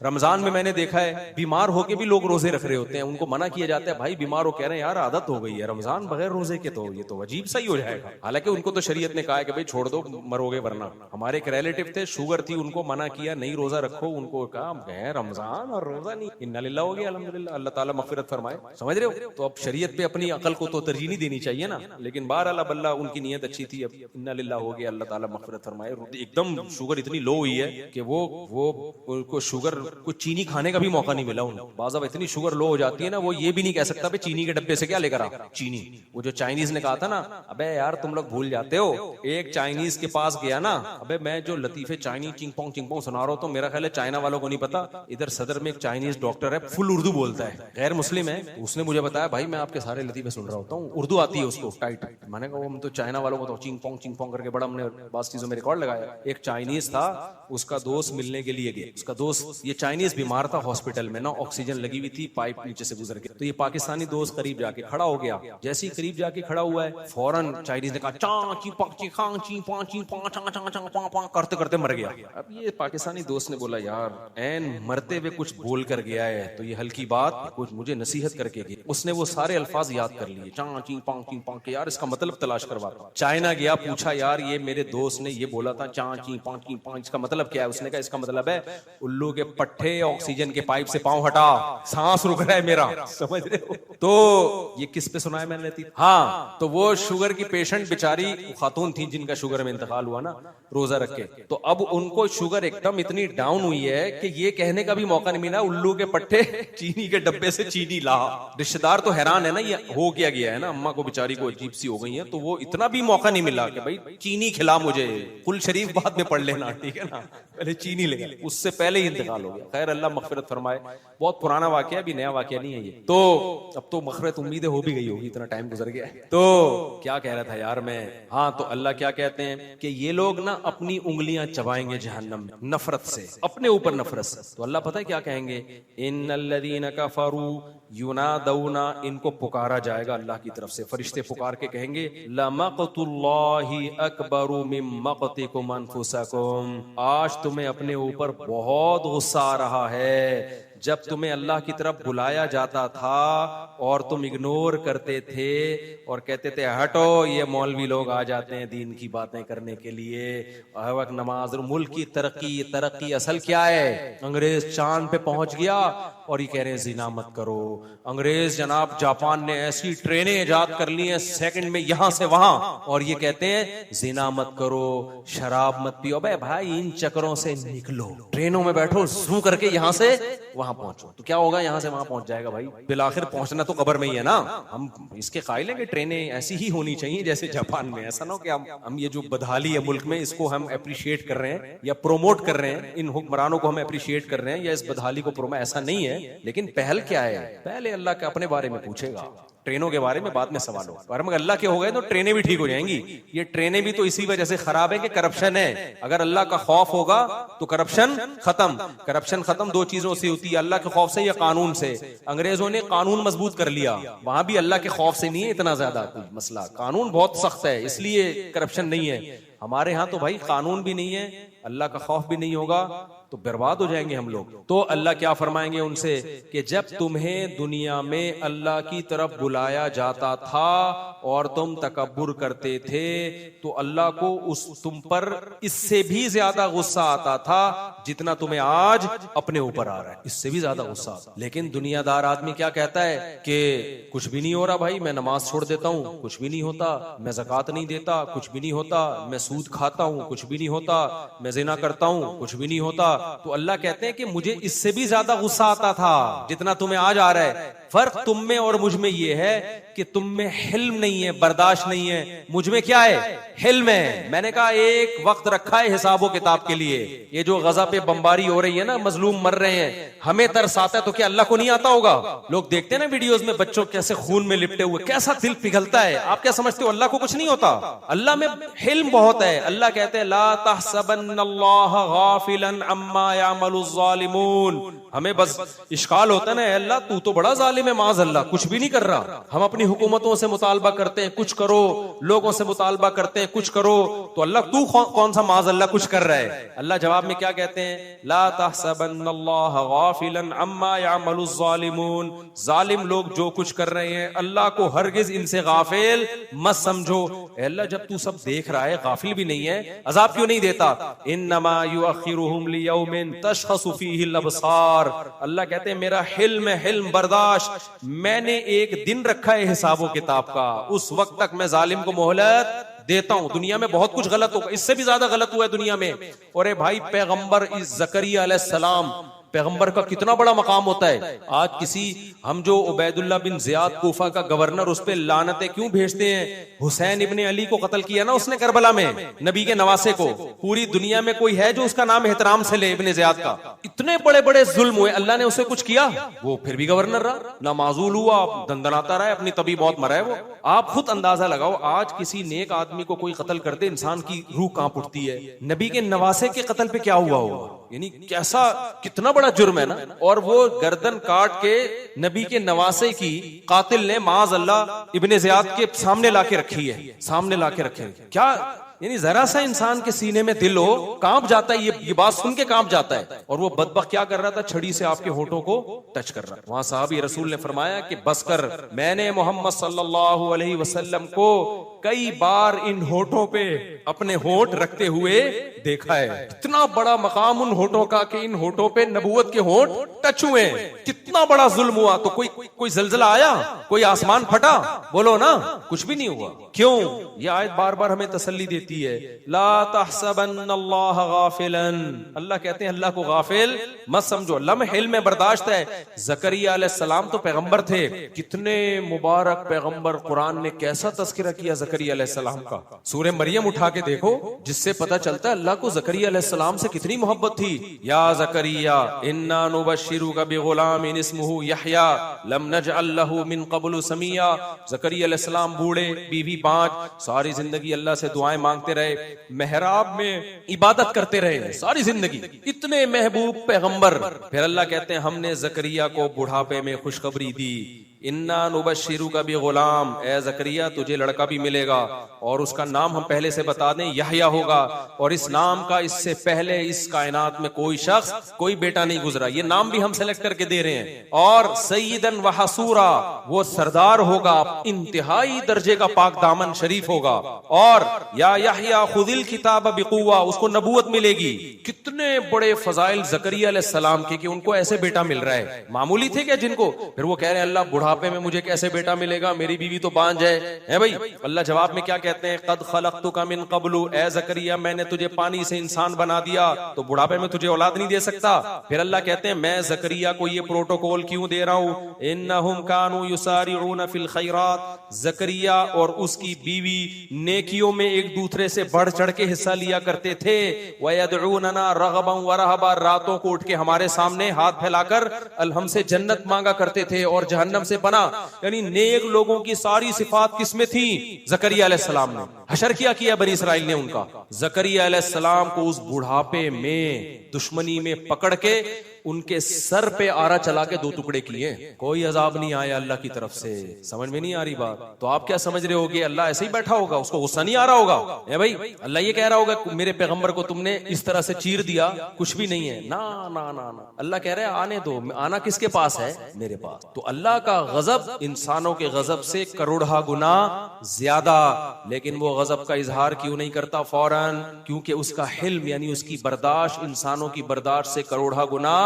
रमजान में मैंने देखा है बीमार होके भी लोग रोजे रख रहे होते हैं, उनको मना किया जाता है, भाई बीमार हो, कह रहे हैं यार आदत हो गई है रमजान बगैर रोजे के, तो ये तो अजीब सा ही हो जाएगा। हालांकि उनको तो शरीयत ने कहा है कि भाई छोड़ दो मरोगे वरना। हमारे एक रिलेटिव थे, शुगर थी, उनको मना किया नहीं रोजा रखो, उनको कहा रमजान और रोजा नहीं, इन्ना लिल्लाह हो गया अल्हम्दुलिल्लाह, अल्लाह ताला मगफिरत फरमाए, समझ रहे हो। तो अब शरीयत पे अपनी अकल को तो तरजीह नहीं देनी चाहिए ना, लेकिन बहरहाल अल्लाह उनकी नीयत अच्छी थी, अब इन्ना लिल्लाह हो गया, अल्लाह ताला मगफिरत फरमाए। एकदम शुगर इतनी लो हुई है कि वो शुगर को चीनी खाने का भी मौका नहीं मिला उनको। बाज़ इतनी शुगर लो हो जाती है ना, वो ये भी नहीं कह सकता भाई चीनी के डब्बे से क्या लेकर आ, चीनी। वो जो चाइनीज ने कहा था ना, अबे यार तुम लोग भूल जाते हो, एक चाइनीज के पास गया ना, अबे मैं जो लतीफे चाइनीज चिंग पोंग सुना रहा हूं, तो मेरा ख्याल है चाइना वालों को नहीं पता। इधर सदर में एक चाइनीज डॉक्टर है, फुल उर्दू बोलता है, गैर मुस्लिम है, उसने मुझे बताया भाई मैं आपके सारे लतीफे सुन रहा होता हूँ, उर्दू आती है उसको टाइट। मैंने कहा हम तो चाइना वालों को तो चिंग पोंग करके बड़ा हमने बात चीजों में रिकॉर्ड लगाया। एक चाइनीज था, उसका दोस्त मिलने के लिए गया, उसका दोस्त, ये चाइनीज बीमार था हॉस्पिटल में ना, ऑक्सीजन लगी हुई थी, पाइप नीचे से गुजर गया, तो ये पाकिस्तानी दोस्त करीब जाके खड़ा हो गया। जैसे ही करीब जाके खड़ा हुआ है, फौरन चाइनीज ने कहा करते करते मर गया। अब ये पाकिस्तानी दोस्त ने बोला यार एन मरते हुए कुछ बोल कर गया है तो ये हल्की बात कुछ मुझे नसीहत करके गया। उसने वो सारे अल्फाज याद कर लिए, ची पाँ के, यार इसका मतलब तलाश करवाता। चाइना गया, पूछा यार ये मेरे दोस्त ने ये बोला था ची पाँ इसका मतलब क्या है? उसने कहा इसका मतलब है उल्लू के पट्टे ऑक्सीजन के पाइप से पाँव हटा, सांस रुक रहा है मेरा, समझ रहे हो? तो ये किस पे सुना है मैंने? हाँ, तो वो शुगर की पेशेंट बेचारी खातून थी जिनका शुगर में इंतकाल हुआ ना रोजा रख के, तो अब उनको शुगर एकदम इतनी डाउन हुई है कि ये कहने का भी मौका नहीं मिला उल्लू के पट्टे चीनी के डब्बे से चीनी ला। रिश्तेदार तो हैरान है ना ये हो क्या गया है ना, अम्मा को बेचारी को अजीब सी हो गई है, तो वो इतना भी मौका नहीं मिला कि भाई चीनी खिला मुझे, कुल शरीफ बाद में पढ़ लेना, ठीक है ना, पहले चीनी ले, उससे पहले ही इंतकाल हो गया। खैर अल्लाह मगफिरत फरमाए, बहुत पुराना वाकया, अभी नया वाकया नहीं है ये। तो अब तो मगफिरत उम्मीदें हो भी गई होगी, इतना टाइम गुजर गया है। तो क्या कह रहा था यार मैं, हाँ, तो अल्लाह क्या कहते हैं कि ये लोग ना अपनी उंगलियां चबाएंगे जहन्नम में नफरत से, अपने ऊपर नफरत से। तो अल्लाह पता है क्या कहेंगे, इन्नल्लज़ीना कफरू युनादौना, इनको पुकारा जाएगा अल्लाह की तरफ से, फरिश्ते पुकार के कहेंगे लमक़तुल्लाहि अकबरु मिन मक़तिकुम अनफुसकुम, आज तुम्हें अपने ऊपर बहुत गुस्सा आ रहा है जब तुम्हें अल्लाह की तरफ बुलाया जाता था और तुम इग्नोर करते थे और कहते थे हटो ये मौलवी लोग आ जाते हैं दीन की बातें करने के लिए, हर वक्त नमाज। मुल्क की तरक्की असल क्या है? अंग्रेज चांद पे पहुंच गया और ये कह रहे हैं जिना मत करो। अंग्रेज जनाब जापान ने ऐसी ट्रेनें इजाद कर ली हैं सेकंड में यहां से वहां, और ये कहते हैं जिना मत करो, शराब मत पियो। भाई इन चक्करों से निकलो, ट्रेनों में बैठो, जू करके यहां से वहां पहुंचो, तो क्या होगा, यहां से वहां पहुंच जाएगा भाई, बिलाखिर पहुंचना तो कब्र में ही है ना। हम इसके कायल हैं कि ट्रेनें ऐसी ही होनी चाहिए जैसे जापान में, ऐसा ना हो कि हम ये जो बदहाली है मुल्क में इसको हम अप्रिशिएट कर रहे हैं या प्रोमोट कर रहे हैं, इन हुक्मरानों को हम अप्रिशिएट कर रहे हैं या इस बदहाली को प्रोमोट, ऐसा नहीं है। लेकिन पहल क्या है? पहले अल्लाह के अपने बारे में पूछेगा, ट्रेनों के बारे में बाद में सवाल हो। और अगर अल्लाह के हो गए तो ट्रेनें भी ठीक हो जाएंगी। ये ट्रेनें भी तो इसी वजह से खराब है कि करप्शन है। अगर अल्लाह का खौफ होगा तो करप्शन खत्म। करप्शन खत्म दो चीजों से होती है, अल्लाह के खौफ से या कानून से। अंग्रेजों ने कानून मजबूत कर लिया, वहां भी अल्लाह के खौफ से नहीं है इतना ज्यादा मसला, कानून बहुत सख्त है इसलिए करप्शन नहीं है। हमारे यहाँ तो भाई कानून भी नहीं है, अल्लाह का खौफ भी नहीं होगा तो बर्बाद हो जाएंगे हम लोग। तो अल्लाह क्या फरमाएंगे उनसे कि जब तुम्हें दुनिया में अल्लाह की तरफ बुलाया जाता था और तुम तकब्बुर करते थे तो अल्लाह को तुम पर इससे भी ज्यादा गुस्सा आता था जितना तुम्हें आज अपने ऊपर आ रहा है, इससे भी ज्यादा गुस्सा आता। लेकिन दुनियादार आदमी क्या कहता है कि कुछ भी नहीं हो रहा भाई, मैं नमाज छोड़ देता हूँ, कुछ भी नहीं होता, मैं ज़कात नहीं देता, कुछ भी नहीं होता, मैं सूद खाता हूँ, कुछ भी नहीं होता, मैं ज़िना करता हूँ, कुछ भी नहीं होता। तो अल्लाह कहते हैं कि मुझे इससे भी ज्यादा गुस्सा आता था जितना तुम्हें आज आ रहा है। फर्क तुम में और मुझ में ये है कि तुम में हिल्म नहीं है, बर्दाश्त नहीं है, मुझ में क्या है? हिल्म है। मैंने कहा एक वक्त रखा है हिसाबो किताब के लिए। ये जो गजा पे बमबारी हो रही है ना, मजलूम मर रहे हैं, हमें तरस आता है तो क्या अल्लाह को नहीं आता होगा? लोग देखते हैं ना वीडियोस में बच्चों कैसे खून में लिपटे हुए, कैसा दिल पिघलता है। आप क्या समझते हो अल्लाह को कुछ नहीं होता? अल्लाह में हिल्म बहुत है। अल्लाह कहते हैं ला तहसबन्नल्लाह गाफिलन अम्मा यामलुज़ ज़ालिमून। हमें बस इश्काल होता है ना, अल्लाह तू तो बड़ा जालिम है, माज़ अल्लाह कुछ भी नहीं कर रहा। हम अपनी हुकूमतों से मुतालबा करते हैं कुछ करो, लोगों से मुतालबा करते हैं कुछ करो, तो अल्लाह तू कौन सा माज़ अल्लाह कुछ कर रहा है? अल्लाह जवाब में क्या कहते हैं? ला तहसबन्नल्लाह गाफिलन अम्मा यामलुज़ ज़ालिमून। जालिम लोग जो कुछ कर रहे हैं अल्लाह को हरगिज इनसे गाफिल मत समझो। अल्लाह जब तू सब देख रहा है, गाफिल भी नहीं है, अजाब क्यों नहीं देता? इन्नमा युअखिरुहुम लियौमिन तशखसु फीहिल अबसार। अल्लाह कहते हैं मेरा हिल्म बर्दाश्त, मैंने एक दिन रखा है हिसाबो किताब का, उस वक्त तक मैं जालिम को मोहलत देता हूं। दुनिया में बहुत कुछ गलत होगा, इससे भी ज्यादा गलत हुआ है दुनिया में। और भाई पैगंबर ज़करिया अलैहिस्सलाम, पैगंबर का कितना बड़ा मकाम होता है। आज किसी हम जो उबैदुल्लाह बिन ज़ियाद कूफा का गवर्नर, उस पे लानतें क्यों भेजते हैं? हुसैन इब्ने अली को कत्ल किया ना उसने करबला में, नबी के नवासे को। पूरी दुनिया में कोई है जो उसका नाम एहतराम से ले इब्ने ज़ियाद का? इतने बड़े बड़े जुल्म हुए, अल्लाह ने उसे कुछ किया? वो फिर भी गवर्नर रहा, ना माजूल हुआ, दंदनाता रहा, अपनी तभी मौत मरा है वो। आप खुद अंदाजा लगाओ, आज किसी नेक आदमी को कोई कत्ल कर दे, इंसान की रूह कांप उठती है। नबी के नवासे के कत्ल पे क्या हुआ होगा? यानी कैसा, कितना बड़ा जुर्म है ना। और वो गर्दन काट के नबी के नवासे की कातिल ने माज़ अल्लाह इब्ने ज़ियाद के सामने लाके रखी है, सामने लाके रखे। क्या यानी जरा सा इंसान के सीने में दिल हो, कांप जाता है, ये बात सुन के कांप जाता है। और वो बदबख्त क्या कर रहा था? छड़ी से आपके होठों को टच कर रहा है। वहां साहबी रसूल ने फरमाया कि बस कर, मैंने मोहम्मद सल्लल्लाहु अलैहि वसल्लम को कई बार इन होठों पे अपने होठ रखते हुए देखा है। इतना बड़ा मकाम उन होठों का कि इन होठों पे नबूवत के होठ टच हुए। कितना बड़ा जुल्म हुआ। तो कोई जलजला आया? कोई आसमान फटा? बोलो ना, कुछ भी नहीं हुआ। क्यों? ये आयत बार बार हमें तसल्ली देती है, ला तहसबन्नल्लाह गाफिलन। अल्लाह कहते हैं अल्लाह को गाफिल मत समझो। लम्हे में बर्दाश्त है। जकरिया अलैहिस्सलाम तो पैगंबर थे, कितने मुबारक पैगंबर। कुरान ने कैसा तस्करा किया जकरिया अलैहिस्सलाम का। सूरह मरियम उठा के देखो, जिससे पता चलता है अल्लाह को जकरिया अलैहिस्सलाम से कितनी मोहब्बत थी। या जकरिया इन्ना नुबश्शिरुका बिगुलामिन इस्मुहु यहया लम नजअल लहु मिन क़ब्लु समिया। जकरिया अलैहिस्सलाम बूढ़े, बीवी 5, सारी जिंदगी अल्लाह से दुआएं मांगते रहे, मेहराब में इबादत करते रहे सारी जिंदगी। इतने महबूब पैगंबर। फिर अल्लाह कहते हैं हमने जकरिया को बुढ़ापे में खुशखबरी दी, इन्ना नुबश्शिरुका बिगुलाम, ए जकरिया तुझे लड़का भी मिलेगा और उसका नाम हम पहले से बता दें यहया होगा। और इस नाम का इससे पहले इस कायनात में कोई शख्स, कोई बेटा नहीं गुजरा। ये नाम भी हम सेलेक्ट करके दे रहे हैं। और सय्यदन व हसूरा, वो सरदार होगा, इंतहाई दर्जे का पाक दामन शरीफ होगा। और या यहया खुदिल किताब बिकुव्वा, उसको नबूवत मिलेगी। कितने बड़े फजाइल जकरिया अलैहिस्सलाम के कि उनको ऐसे बेटा मिल रहा है। मामूली थे क्या जिनको? फिर वो कह रहे हैं अल्लाह बुढ़ापे में मुझे कैसे बेटा मिलेगा, मेरी बीवी तो बांझ है भाई। अल्लाह जवाब में क्या कहते हैं, कद खलक़तुका मिन क़ब्लु, ए ज़करिया मैंने तुझे पानी से इंसान बना दिया, तो बुढ़ापे में तुझे औलाद नहीं दे सकता। फिर अल्लाह कहते हैं मैं ज़करिया को ये प्रोटोकॉल क्यों दे रहा हूं, इन्नहुम कानू युसारिऊना फिल खैरात। ज़करिया और उसकी बीवी नेकियों में एक दूसरे से बढ़ चढ़ के हिस्सा लिया करते थे। वयदऊनना रग़बन व रहबा, रातों को उठ के हमारे सामने हाथ फैलाकर हमसे जन्नत मांगा करते थे और जहन्नम से बना। यानी नेक लोगों की सारी सिफात किसमें थी? जकरिया अलैहिस्सलाम ने। हशर किया बनी इसराइल ने उनका। जकरिया अलैहिस्सलाम को उस बुढ़ापे में दुश्मनी में पकड़ के उनके सर पे आरा चला के 2 टुकड़े किए। कोई अजाब नहीं आया अल्लाह की तरफ से। समझ में नहीं आ रही बात? तो आप क्या समझ रहे होगे अल्लाह ऐसे ही बैठा होगा, उसको गुस्सा नहीं आ रहा होगा? ए भाई, अल्लाह ये कह रहा होगा मेरे पैगंबर को तुमने इस तरह से चीर दिया, कुछ भी नहीं है। ना ना ना ना, अल्लाह कह रहे हैं आने दो। आना किसके पास है? मेरे पास। तो अल्लाह का गजब इंसानों के गजब से करोड़ा गुना ज्यादा। लेकिन वो गजब का इजहार क्यों नहीं करता फौरन? क्योंकि उसका हिल्म यानी उसकी बर्दाश्त इंसानों की बर्दाश्त से करोड़ा गुना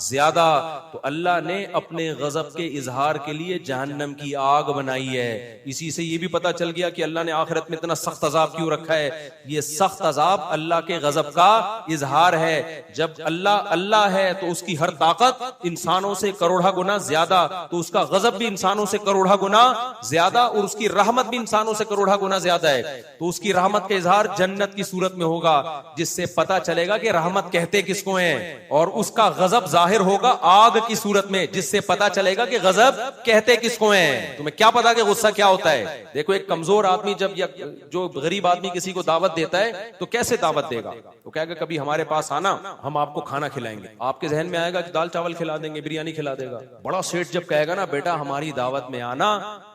ज्यादा। तो अल्लाह ने अपने गजब के इजहार के लिए जहन्नम की आग बनाई है। इसी से ये भी पता चल गया कि अल्लाह ने आखिरत में इतना सख्त अजाब क्यों रखा है। ये सख्त अजाब अल्लाह के गजब का इजहार है। जब अल्लाह है तो उसकी हर ताकत इंसानों से करोड़ा गुना ज्यादा, तो उसका गजब भी इंसानों से करोड़ा गुना ज्यादा, और उसकी रहमत भी इंसानों से करोड़ा गुना ज्यादा है। तो उसकी रहमत का इजहार जन्नत की सूरत में होगा, जिससे पता चलेगा कि रहमत कहते किसको है। और उसका गजब जाहिर होगा आग की सूरत में, जिससे पता चलेगा कि गजब कहते किसको हैं। तुम्हें क्या पता कि गुस्सा क्या होता है? देखो एक कमजोर आदमी जब जो गरीब आदमी किसी को दावत देता है तो कैसे दावत देगा? तो कहेगा कभी हमारे पास आना, हम आपको खाना खिलाएंगे। आपके जहन में आएगा कि दाल चावल खिला देंगे, बिरयानी खिला देगा। बड़ा सेठ जब कहेगा ना बेटा हमारी दावत में आना,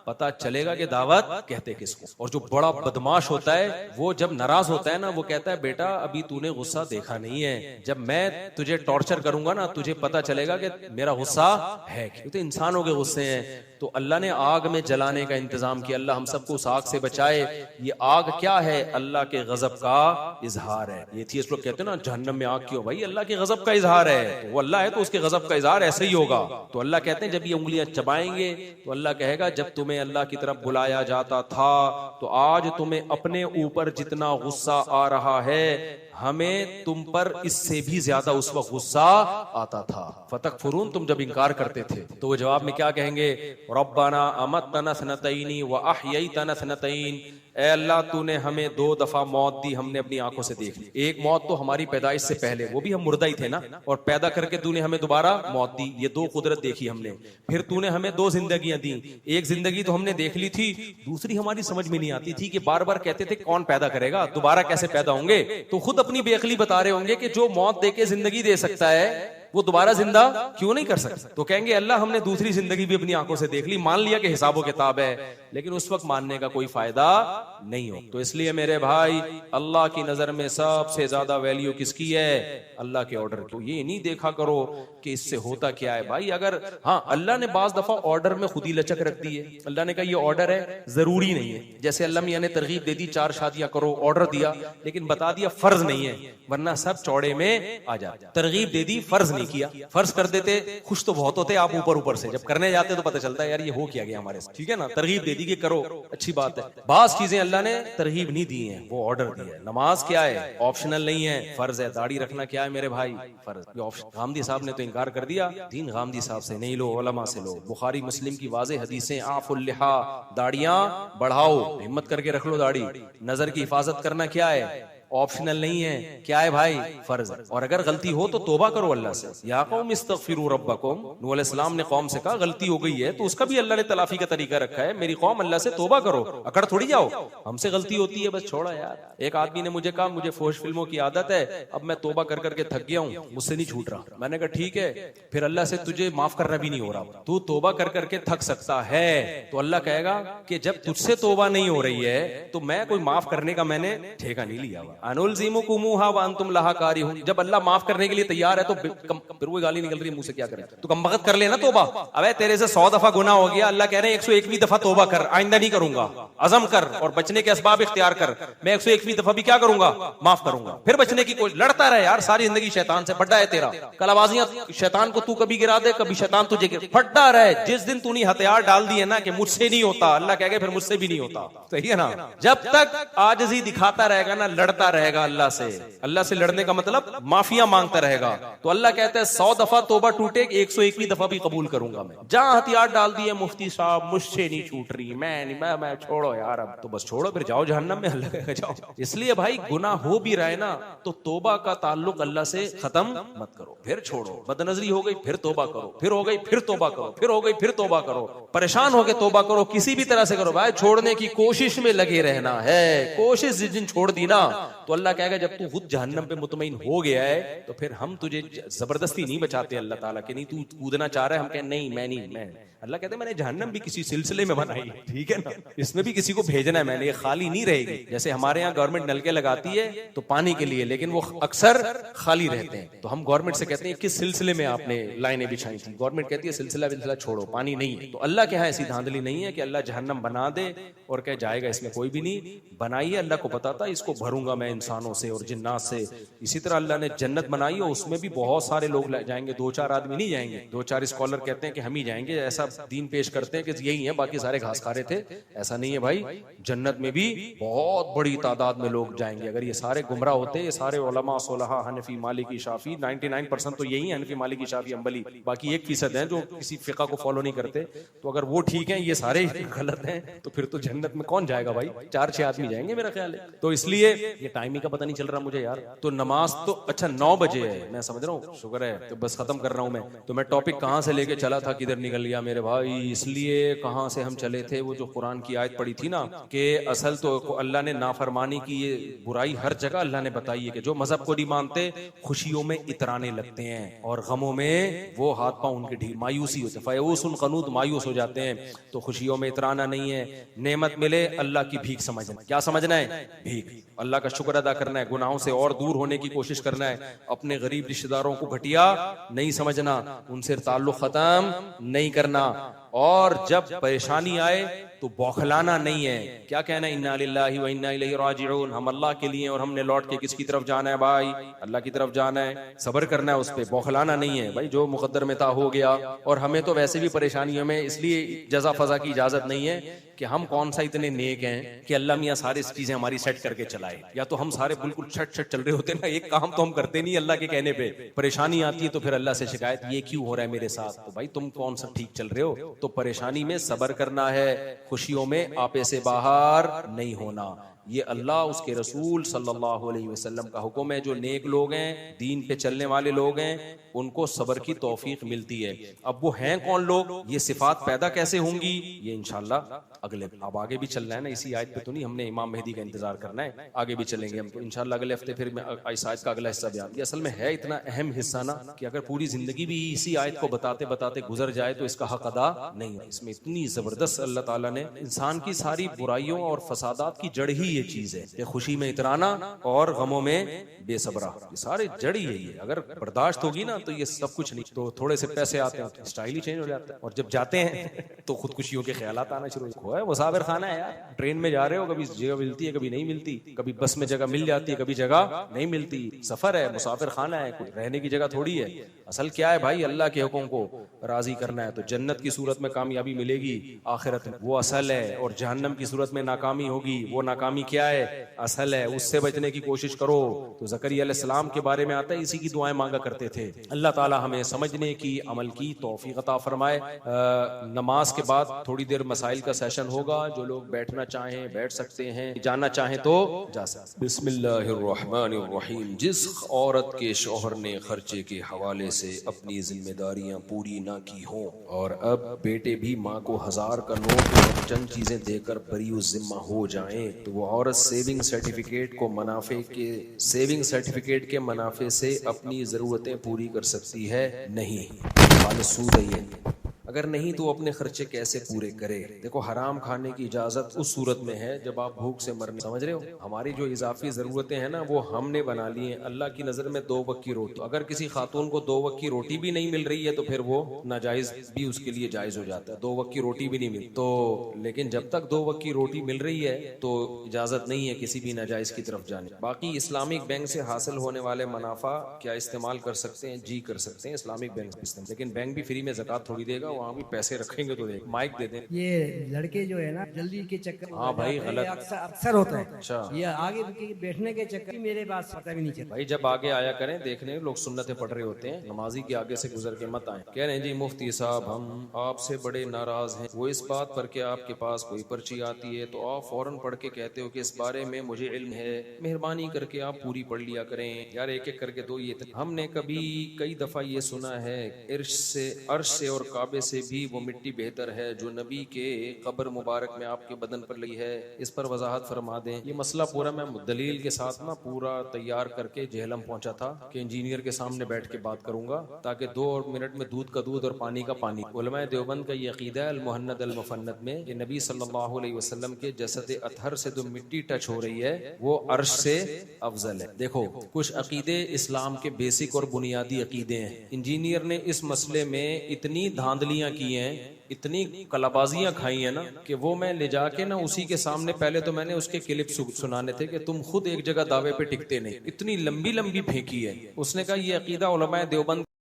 पता चलेगा कि दावत कहते किसको। और जो बड़ा बदमाश होता है वो जब नाराज होता है ना, वो कहता है बेटा अभी तूने गुस्सा देखा नहीं है, जब मैं तुझे टॉर्चर करूंगा ना तुझे पता चलेगा कि मेरा गुस्सा है। तो इंसानों के गुस्से हैं। तो अल्लाह ने आग में जलाने का इंतजाम किया। अल्लाह हम सबको उस आग से बचाए। ये आग क्या है? अल्लाह के गजब का इजहार है। ये थी लोग कहते हैं ना जहन्नम में आग क्यों? भाई अल्लाह के गजब का इजहार है। तो वो अल्लाह है तो उसके गजब का इजहार ऐसे ही होगा। तो अल्लाह कहते हैं जब ये उंगलियां चबाएंगे तो अल्लाह कहेगा जब तुम्हें अल्लाह की तरफ बुलाया जाता था तो आज तुम्हें अपने ऊपर जितना गुस्सा आ रहा है हमें तुम पर इससे भी ज्यादा उस वक्त गुस्सा आता था। फतकफुरून, तुम जब इनकार करते थे। तो वो जवाब में क्या कहेंगे? रब्बाना अमत्तना सनतैनी व अहयैतना सनतैन, ए अल्लाह तूने हमें 2 दफा मौत दी, हमने अपनी आंखों से देख ली। एक मौत तो हमारी पैदाइश से पहले, वो भी हम मुर्दा ही थे ना, और पैदा करके तूने हमें दोबारा मौत दी। ये 2 कुदरत देखी हमने। फिर तूने हमें 2 जिंदगियां दी। एक जिंदगी तो हमने देख ली थी, दूसरी हमारी समझ में नहीं आती थी कि बार बार कहते थे कौन पैदा करेगा, दोबारा कैसे पैदा होंगे। तो खुद अपनी बेअक्ली बता रहे होंगे कि जो मौत देके जिंदगी दे सकता है वो दोबारा जिंदा क्यों नहीं कर सकता? तो कहेंगे अल्लाह हमने दूसरी जिंदगी भी अपनी आंखों से देख ली, मान लिया कि हिसाब किताब है, लेकिन उस वक्त मानने का कोई फायदा नहीं हो। तो इसलिए मेरे भाई, अल्लाह की नजर में सबसे ज्यादा वैल्यू किसकी है? अल्लाह के ऑर्डर की। ये नहीं देखा करो कि इससे होता क्या है भाई। अगर हाँ, अल्लाह ने बाज दफा ऑर्डर में खुद ही लचक रख दी है। अल्लाह ने कहा ये ऑर्डर है, जरूरी नहीं है। जैसे अल्लाह मियां ने तरगीब दे दी 4 शादियां करो, ऑर्डर दिया, लेकिन बता दिया फर्ज नहीं है, वरना सब चौड़े में आ जाते। तरगीब दे दी, फर्ज नहीं किया। फर्ज कर देते, खुश तो बहुत होते आप ऊपर ऊपर से, जब करने जाते तो पता चलता है यार ये हो क्या गया हमारे साथ। ठीक है ना, तरगीब दे दी कि करो, अच्छी बात है। बास चीजें अल्लाह ने तरगीब नहीं दी है, वो ऑर्डर दिया है। नमाज क्या है? ऑप्शनल नहीं है, फर्ज है। दाढ़ी रखना क्या है मेरे भाई? फर्ज। गामदी साहब ने तो इनकार कर दिया, दीन गामदी साहब से नहीं लो, उलमा से लो। बुखारी मुस्लिम की वाज़ेह हदीसें, आफुल लिहा, दाढ़ियां बढ़ाओ, हिम्मत करके रख लो दाढ़ी। नजर की हिफाजत करना क्या है? ऑप्शनल नहीं है, क्या है भाई? फर्ज। और अगर गलती हो तो तौबा करो अल्लाह से। या कौम इस्तगफिरू रब्बकुम, नूह अलैहिस्सलाम ने कौम से कहा गलती हो गई है तो उसका भी अल्लाह ने तलाफी का तरीका रखा है। मेरी कौम, अल्लाह से तौबा करो, अकड़ थोड़ी जाओ, हमसे गलती होती है बस छोड़ा यार। एक आदमी ने मुझे कहा मुझे फौज फिल्मों की आदत है, अब मैं तौबा कर करके थक गया हूँ, मुझसे नहीं छूट रहा। मैंने कहा ठीक है, फिर अल्लाह से तुझे माफ करना भी नहीं हो रहा, तू तौबा कर करके थक सकता है, तो अल्लाह कहेगा कि जब तुझसे तौबा नहीं हो रही है तो मैं कोई माफ करने का मैंने ठेका नहीं लिया हुआ। अनुलज़िमुकुम मुहा व अंतुम लहा कारिहून। जब अल्लाह माफ करने के लिए तैयार है तो फिर वो गाली निकल रही है मुंह से, क्या करें? तो कम वक्त कर लेना तौबा। अबे तेरे से 100 दफा गुनाह हो गया, अल्लाह कह रहे हैं 101वीं दफा तौबा कर, आइंदा नहीं करूंगा। अज़म कर और बचने के असबाब इख्तियार कर। मैं 101वीं दफा भी क्या करूंगा? माफ करूंगा। फिर बचने की कोई, लड़ता रहे यार सारी जिंदगी शैतान से, फड्डा है तेरा। कलाबाजियां, शैतान को तू कभी गिरा दे, कभी शैतान तुझे गिरा, फड्डा रहे। जिस दिन तूने हथियार डाल दिए ना कि मुझसे नहीं होता, अल्लाह कहेगा फिर मुझसे भी नहीं होता। सही है ना? जब तक आजिज़ी दिखाता रहेगा ना, लड़ता रहेगा अल्लाह से। अल्लाह से लड़ने का मतलब माफिया मांगता रहेगा। तो अल्लाह कहता है 100 दफा तौबा टूटे, 101वीं दफा भी कबूल करूंगा मैं। जहां हथियार डाल दिए मुफ्ती साहब, मुझसे नहीं छूट रही, मैं छोड़ो यार, अब तो बस छोड़ो, फिर जाओ जहन्नम में, अल्लाह कहेगा जाओ। इसलिए भाई गुनाह हो भी रहे ना तो तौबा का ताल्लुक अल्लाह से खत्म मत करो, फिर छोड़ो। बदनजरी हो गई फिर तौबा करो, फिर हो गई फिर तौबा करो, फिर हो गई फिर तौबा करो। परेशान हो गए तौबा करो, किसी भी तरह से करो भाई, छोड़ने की कोशिश में लगे रहना है। कोशिश जिस दिन छोड़ दी ना तो अल्लाह कहेगा जब तू खुद जहन्नम पे मुतमईन हो गया है तो फिर हम तुझे जबरदस्ती नहीं बचाते अल्लाह ताला के, नहीं तू कूदना चाह रहा है, हम कहें नहीं मैं नहीं, मैं अल्लाह कहते हैं मैंने जहन्नम भी किसी सिलसिले में बनाई है, ठीक है ना, इसमें भी किसी को भेजना है मैंने, ये खाली नहीं रहेगी। जैसे हमारे यहाँ गवर्नमेंट नलके लगाती है तो पानी के लिए, लेकिन वो अक्सर खाली रहते हैं, तो हम गवर्नमेंट से कहते हैं किस सिलसिले में आपने लाइनें बिछाई थी, गवर्नमेंट कहती है सिलसिला छोड़ो, पानी नहीं है। तो अल्लाह के यहाँ ऐसी धांधली नहीं है कि अल्लाह जहन्नम बना दे और कह जाएगा इसमें कोई भी नहीं, बनाई है अल्लाह को पता था इसको भरूंगा मैं इंसानों से और जिन्नात से। इसी तरह अल्लाह ने जन्नत बनाई और उसमें भी बहुत सारे लोग जाएंगे, 2-4 आदमी नहीं जाएंगे, 2-4 स्कॉलर कहते हैं कि हम ही जाएंगे, ऐसा दीन पेश करते हैं कि यही है बाकी सारे घास खा रहे थे, ऐसा नहीं है भाई। जन्नत में भी बहुत बड़ी तादाद में लोग जाएंगे। अगर ये सारे गुमराह होते, ये सारे उलमा सोलहा हनफी मालिकी शाफी 99% तो यही है, हनफी मालिकी शाफी अंबली, बाकी 1% है जो किसी फिका को फॉलो नहीं करते। तो अगर वो ठीक है, ये सारे गलत हैं, तो फिर तो जन्नत में कौन जाएगा भाई, 4-6 आदमी जाएंगे मेरा ख्याल है। तो इसलिए ये टाइमिंग का पता नहीं चल रहा मुझे यार। तो नमाज तो अच्छा 9 बजे है, मैं समझ रहा हूँ, शुक्र है, तो बस खत्म कर रहा हूँ मैं। तो मैं टॉपिक कहाँ से लेके चला था किधर निकल गया मेरे भाई। इसलिए कहाँ से हम चले थे, वो जो कुरान की आयत पढ़ी थी ना कि असल तो अल्लाह ने नाफरमानी की ये बुराई हर जगह अल्लाह ने बताई है कि जो मजहब को नहीं मानते खुशियों में इतराने लगते हैं और गमों में वो हाथ पांव उनके ढील, मायूसी होती है, फयूसुन कनूत, मायूस हो जाते हैं। तो खुशियों में इतराना नहीं है, नेमत मिले अल्लाह की भीख समझना। क्या समझना है? भीख। अल्लाह का शुक्र अदा करना है, गुनाहों से और दूर होने की कोशिश करना है, अपने गरीब रिश्तेदारों को घटिया नहीं समझना, उनसे ताल्लुक खत्म नहीं करना, और जब परेशानी आए तो बौखलाना नहीं है। क्या कहना है? इन्ना लिल्लाहि व इन्ना इलैहि राजिऊन, हम अल्लाह के लिए और हमने लौट के किसकी तरफ जाना है भाई? अल्लाह की तरफ जाना है। सब्र करना है, उस पे बौखलाना नहीं है भाई, जो मुकद्दर में था हो गया। और हमें तो वैसे भी परेशानियों में इसलिए जजा फजा की इजाजत नहीं है कि हम कौन सा इतने नेक हैं कि अल्लाह मियाँ सारी चीजें हमारी सेट करके चलाए, या तो हम सारे बिल्कुल छट चल रहे होते ना, एक काम तो हम करते नहीं अल्लाह के कहने पे। परेशानी आती है तो फिर अल्लाह से शिकायत, ये क्यों हो रहा है मेरे साथ? तो भाई तुम कौन सा ठीक चल रहे हो? तो परेशानी में सब्र करना है, खुशियों में आपे से बाहर नहीं होना। ये अल्लाह उसके रसूल सल्लल्लाहु अलैहि वसल्लम का हुक्म है। जो नेक लोग हैं, दीन पे चलने वाले लोग हैं, उनको सब्र की तौफीक मिलती है। अब वो हैं कौन लोग, ये सिफात पैदा कैसे होंगी, ये इंशाल्लाह अगले, अब आगे भी चलना है ना, इसी आयत पे तो नहीं हमने इमाम मेहदी का इंतजार करना है, आगे भी चलेंगे हम तो इंशाल्लाह अगले हफ्ते। फिर मैं इस आयत का अगला हिस्सा बयान, ये असल में है इतना अहम हिस्सा ना कि अगर पूरी जिंदगी भी इसी आयत को बताते बताते गुजर जाए तो इसका हक अदा नहीं है। इसमें इतनी जबरदस्त अल्लाह ताला ने इंसान की सारी बुराइयों और फसादात की जड़ ही ये चीज है कि खुशी में इतराना और गमों में बेसब्रा, ये सारे जड़ ही है। ये अगर बर्दाश्त होगी ना तो ये सब कुछ नहीं। तो थोड़े से पैसे आते हैं तो स्टाइल ही चेंज हो जाता है, और जब जाते हैं तो खुदकुशियों के ख्यालात आना शुरू हो है। मुसाफिर खाना है यार, ट्रेन में जा रहे हो, कभी जगह मिलती है कभी नहीं मिलती, कभी बस में जगह मिल जाती है कभी जगह नहीं मिलती। सफर है, मुसाफिर खाना है, कोई रहने की जगह थोड़ी है। असल क्या है भाई, अल्लाह के हुक्म को राजी करना है तो जन्नत की सूरत में कामयाबी मिलेगी आखिरत में, वो असल है। और जहन्नम की सूरत में नाकामी होगी, वो नाकामी क्या है, असल है। उससे बचने की कोशिश करो। तो ज़करिया अलैहिस्सलाम के बारे में आता है, इसी की दुआएं मांगा करते थे। अल्लाह ताला हमें समझने की, अमल की तौफीक अता फरमाए। नमाज के बाद थोड़ी देर मसाइल का सेशन होगा, जो लोग बैठना चाहें बैठ सकते हैं, जाना चाहें तो जा सकते। बिस्मिल्लाहिर्रहमानिर्रहीम। जिस औरत के शौहर ने खर्चे के हवाले से अपनी जिम्मेदारियां पूरी ना की हों और अब बेटे भी माँ को 1000 का नोट और चंद चीजें देकर बरी जिम्मा हो जाएं, तो वो औरत सेविंग सर्टिफिकेट के मुनाफे से अपनी जरूरतें पूरी कर सकती है? नहीं, सूद है ये। अगर नहीं तो अपने खर्चे कैसे पूरे करे? देखो, हराम खाने की इजाजत उस सूरत में है जब आप भूख से मरने, समझ रहे हो। हमारी जो इजाफी जरूरतें हैं ना, वो हमने बना ली हैं। अल्लाह की नजर में 2 वक्त की रोटी, तो अगर किसी खातून को 2 वक्त की रोटी भी नहीं मिल रही है तो फिर वो नाजायज भी उसके लिए जायज हो जाता है। 2 वक्त की रोटी भी नहीं मिली तो, लेकिन जब तक 2 वक्त की रोटी मिल रही है तो इजाजत नहीं है किसी भी नाजायज की तरफ जाने। बाकी इस्लामिक बैंक से हासिल होने वाले मुनाफा क्या इस्तेमाल कर सकते हैं? जी कर सकते हैं, इस्लामिक बैंक से। लेकिन बैंक भी फ्री में ज़कात थोड़ी देगा, वहाँ भी पैसे रखेंगे तो देख। माइक दे दें। ये लड़के जो है ना, जल्दी के चक्कर, हाँ भाई, गलत अक्सर होता है। अच्छा, ये आगे बैठने के चक्कर मेरे पास पता भी नहीं चलता। भाई जब आगे आया करें, देखने लोग सुन्नतें पढ़ रहे होते हैं, नमाजी के आगे से गुजर के मत आए। कह रहे हैं जी मुफ्ती साहब, हम आपसे बड़े नाराज हैं, वो इस बात पर कि आपके पास कोई पर्ची आती है तो आप फौरन पढ़ के कहते हो कि इस बारे में मुझे इल्म है, मेहरबानी करके आप पूरी पढ़ लिया करें। यार एक एक करके दो। ये हमने कई दफा ये सुना है, अर्श से और काबे से भी वो मिट्टी बेहतर है जो नबी के कब्र मुबारक में आपके बदन पर लगी है। इस पर वजाहत फरमा दें। ये मसला पूरा मैं दलील के साथ ना पूरा तैयार करके जेहलम पहुंचा था कि इंजीनियर के सामने बैठ के बात करूंगा, ताकि 2 मिनट में दूध का दूध और पानी का पानी। उलमाए देवबंद का ये अकीदा है, अल-मुहन्नद अल-मुफन्नद में, कि नबी सल्लल्लाहु अलैहि वसल्लम के जसद अतहर से जो मिट्टी टच हो रही है वो अर्श से अफजल है। देखो, कुछ अकीदे इस्लाम के बेसिक और बुनियादी अकीदे हैं। इंजीनियर ने इस मसले में इतनी धांधलियां की हैं, इतनी कलाबाजियां खाई है ना, कि वो मैं ले जाके ना उसी के सामने, पहले तो मैंने उसके क्लिप सुनाने थे कि तुम खुद एक जगह दावे पे टिकते नहीं, इतनी लंबी लंबी फेंकी है। उसने कहा ये अकीदा उलमाए देवबंद